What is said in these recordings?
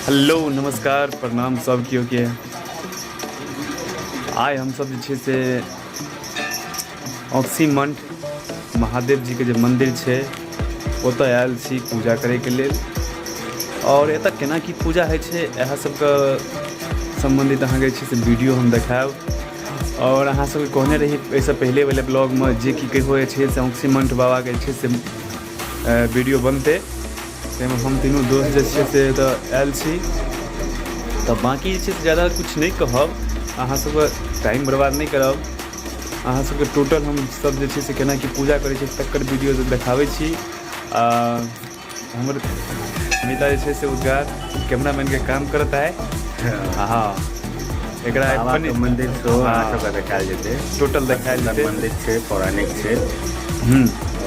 Hello नमस्कार प्रणाम सब केओ के। आइ हम सब जे छै से औसी मठ महादेव जी के जे मंदिर छै ओतऽ आयल छी पूजा करैके लेल। और एतऽ केना की पूजा होइ छै इएह सबके सम्बन्धित अहाँके जे छै से वीडियो हम देखायब। और अहाँ सबके कहने रही एहिसँ पहिले वाला ब्लॉगमे जे कि कहियो जे छै से औसी मठ बाबाके जे छै से वीडियो बनतै, ताहिमे हम तीनू दोस्त जे छै से एतऽ आयल छी। तऽ बाँकी जे छै से ज़्यादा किछु नहि कहब, अहाँ सबके टाइम बर्बाद नहि करब। अहाँ सबके टोटल हम सब जे छै से केना की पूजा करै छी तकर वीडियो देखाबै छी। हमर मिता जे छै से उद्गार कैमरामैनके काम करता है। हाँ एकरा बाबा के मंदिर सेहो अहाँ सबके देखायल जेतै। टोटल देखायल जेतै। मंदिर छै, पौराणिक छै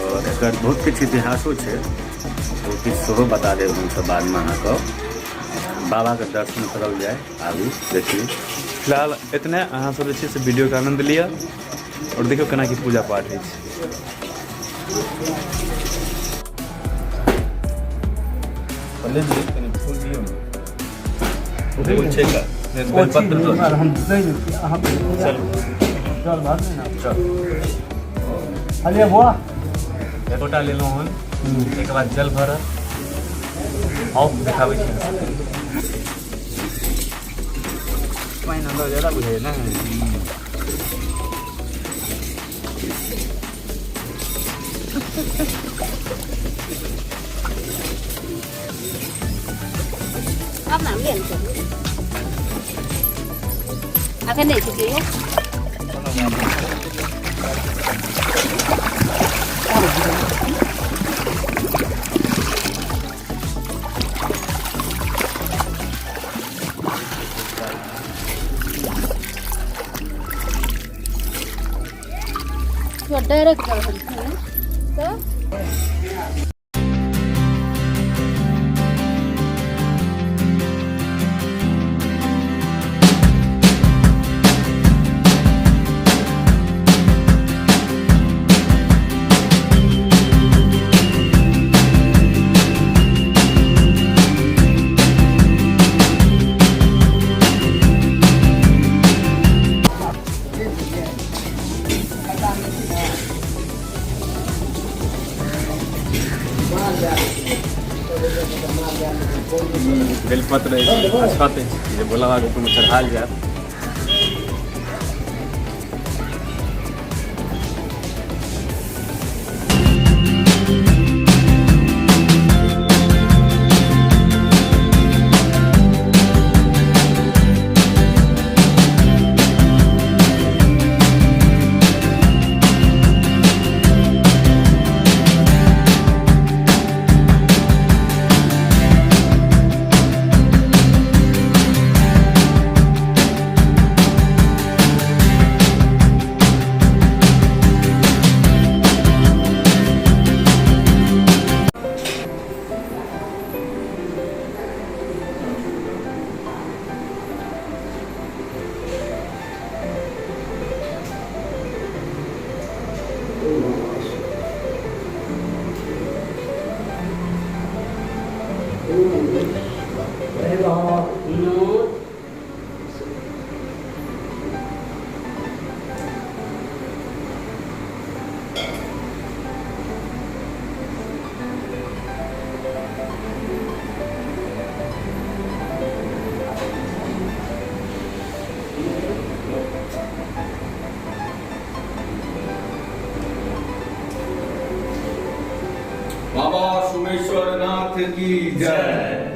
और एकर बहुत किछु इतिहासो छै, ओ किछु सेहो बता देब हमसब बादमे अहाँके। बाबाके दर्शन करल जाय, आबू देखिए। फिलहाल इतने अहाँ सब जे छै से वीडियोके आनन्द लिअ और देखियौ केना की पूजा पाठ होइ छै। पंडित जी कनि फूल दियौ ने, फूल छै का बेलपत्र दो हम चलू चल भाग ना चल। अलिया बुआ एकोटा लेलहुँ हन, एकर बाद जल भरत आउ देखाबै छी। पानि अंदर ज़्यादा बुझाइए ना। Áp làm liền chứ. À cái này thì kỹ hết. Chuột đây cả hình thế. Đó. बेलपत्र अक्षत जे भोला बाबाके ऊपरमे चढ़ायल जायत। बाबा सोमेश्वर नाथ की जय।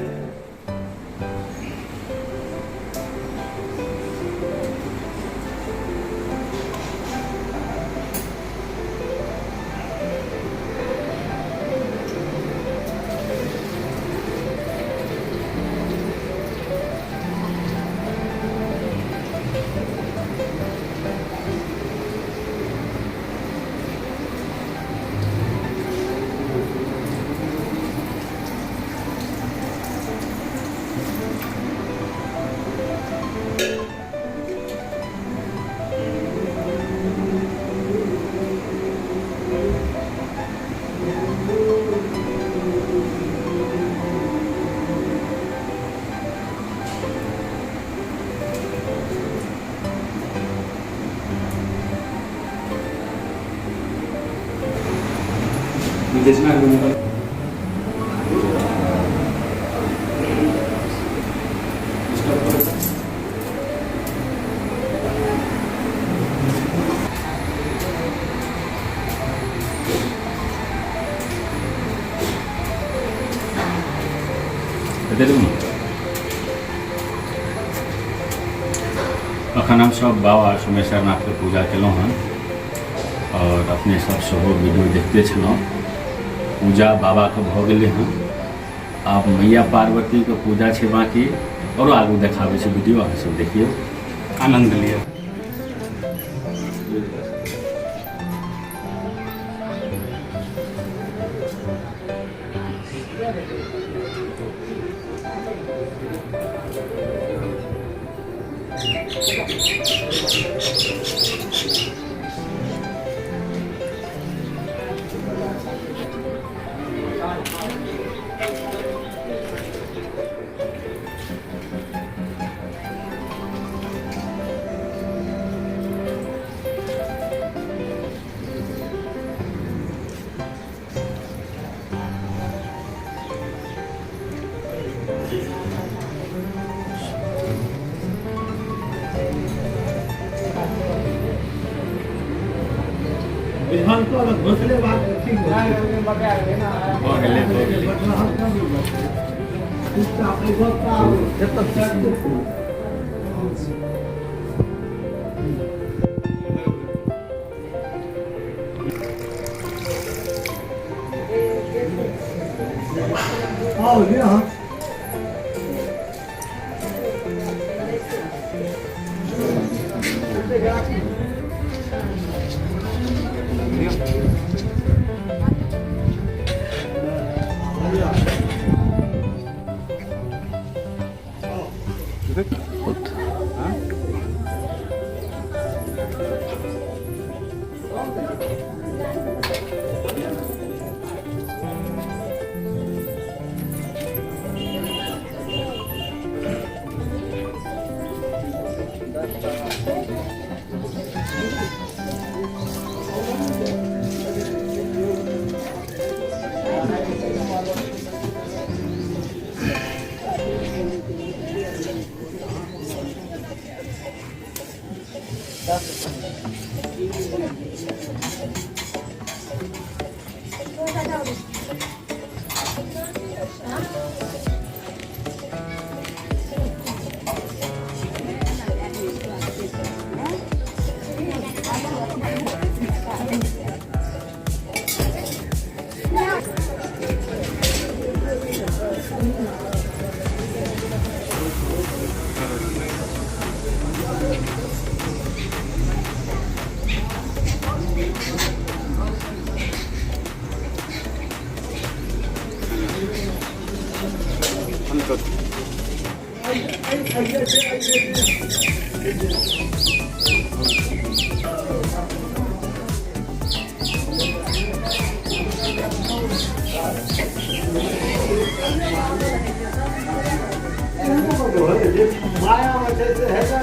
अखन हम सब बाबा सोमेश्वरनाथ के पूजा केलहुँ हन और अपने सब सेहो वीडियो देखते छलहुँ। पूजा बाबा के भऽ गेलै हन, आब मैया पार्वती के पूजा छै बाकी, और आगू देखाबै छै वीडियो, अहाँ सब देखियौ, आनंद लिअ। विधान को अलग घोषले बात ठीक है भऽ गेलै, भऽ गेलै। आओ ये हाँ माया वजह है ना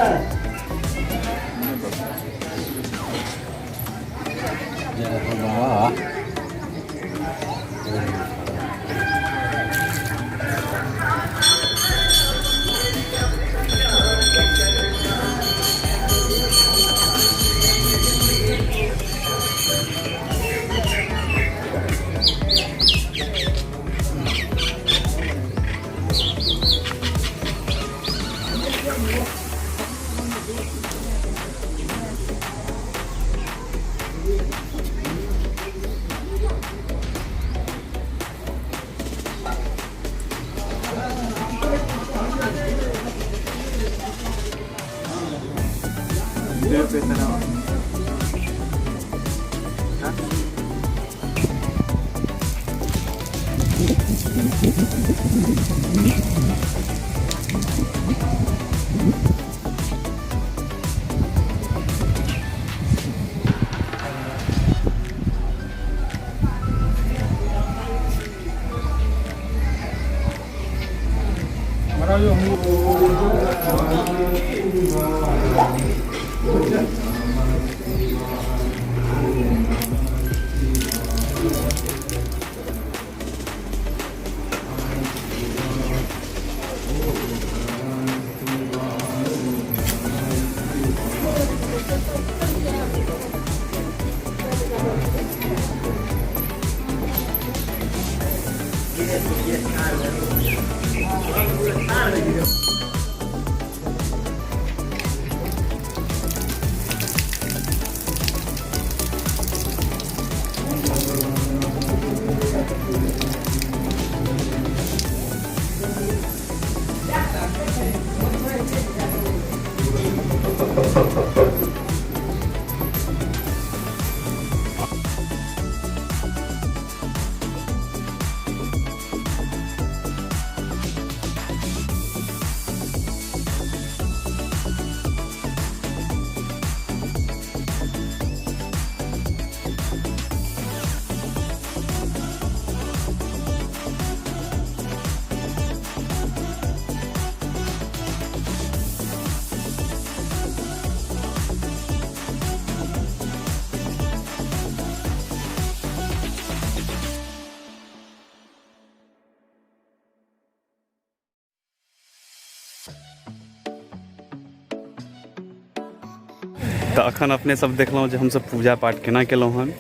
तऽ अखन अपने सब देखलहुँ जे हमसब पूजा पाठ केना केलहुँ हन।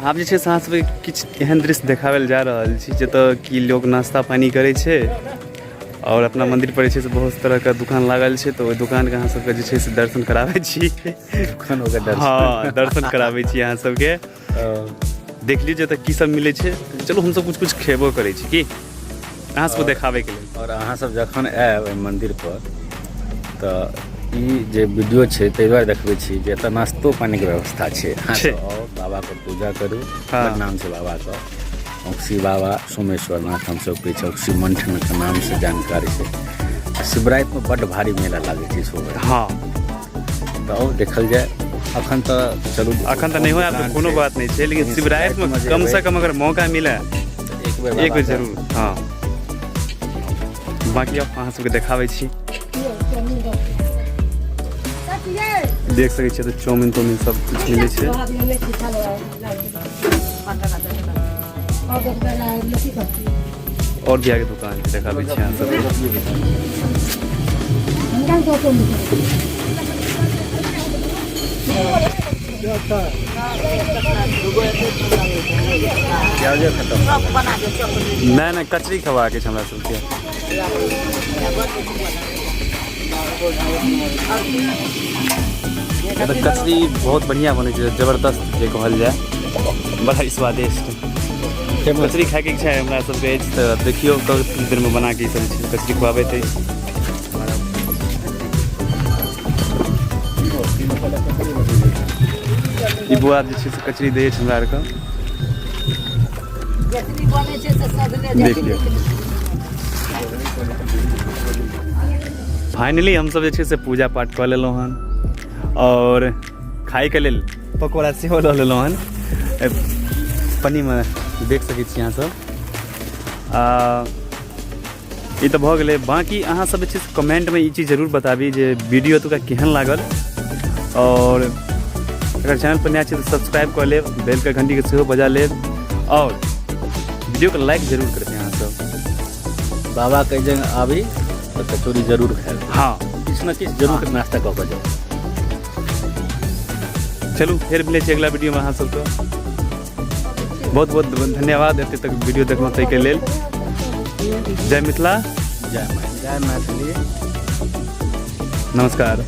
आब जे छै से अहाँसबके किछु एहन दृश्य देखाबै लए जा रहल छी जतऽ कि लोग नाश्ता पानी करै छै और अपना मंदिर पर जे छै से बहुत तरहके दुकान लागल छै, तऽ ओहि दुकानके अहाँ सबके जे छै से दर्शन कराबै छी। हाँ, दर्शन कराबै छी अहाँ सबके। देख लीजिए जतऽ की सब मिलै छै। चलू हमसब कुछ कुछ खेबो करै छी की अहाँ सबके देखाबैके लेल। और अहाँ सब जखन आएब मंदिर पर तऽ ई जे वीडियो छै ताहि दुआरे देखबै छी जे एतऽ नाश्तो पानीके व्यवस्था छै। अहाँ सब आउ, बाबाके पूजा करू। बड़ नाम छै बाबाके, औँक्सी बाबा सोमेश्वरनाथ हमसब कहै छै। औँक्सी मण्डनके नाम से जानकारी छै। शिवरातिमे बड्ड भारी मेला लागै छै सुबह। हाँ, तऽ आउ देखल जाए। अखन तऽ चलू, अखन तऽ नहीं हो आब कोनो बात नहीं छै, लेकिन शिवरातिमे कम से कम अगर मौका मिले एक बेर जरूर। हाँ, बाकी अब अहाँ सबके देखाबै छी। देख सकै छियै तऽ चाउमिन तौमिन सब कुछ मिलै छै। और भी आगे दुकान छै, देखाबै छी अहाँ सबके। नहीं नहीं, कचरी खवाके छै हमरा सबके। तऽ कचरी बहुत बढ़िया बनै छै, जबरदस्त जे कहल जाए, बड़ा ही स्वादिष्ट। कचरी खाएके इच्छा है हमरा सबके, तऽ देखियो किछु देरमे बनाके ई सब कचरी खुआबैत अछि। ई बुआ जे छै से कचरी दै छै हमरा आरके, देख लियौ। फाइनली हमसब जे छै से पूजा पाठ कऽ लेलहुँ हन और खाइके लेल पकौड़ा सेहो लऽ लेलहुँ हन। पन्नीमे देख सकै छी अहाँ सब। ई तऽ भऽ गेलै। बाँकी अहाँ सब जे छै से कमेंटमे ई चीज जरूर बताबी जे वीडियो एतुका केहन लागल। और अगर चैनल पर नया छै तऽ सब्सक्राइब कऽ लेब, बेल के घंटी के सेहो बजा लेब और वीडियो को लाइक जरूर करते हैं अहाँ सब। बाबा के जगह आबी तो कचौड़ी जरूर खाएब। हाँ, किछु न किछु जरूर नाश्ता कऽ के जाओ। चलू फिर मिले छी अगला वीडियो में अहाँ सबके। बहुत बहुत धन्यवाद एते तक वीडियो देखलहुँ ताहिके लेल। जय मिथिला, जय मैथिली। नमस्कार।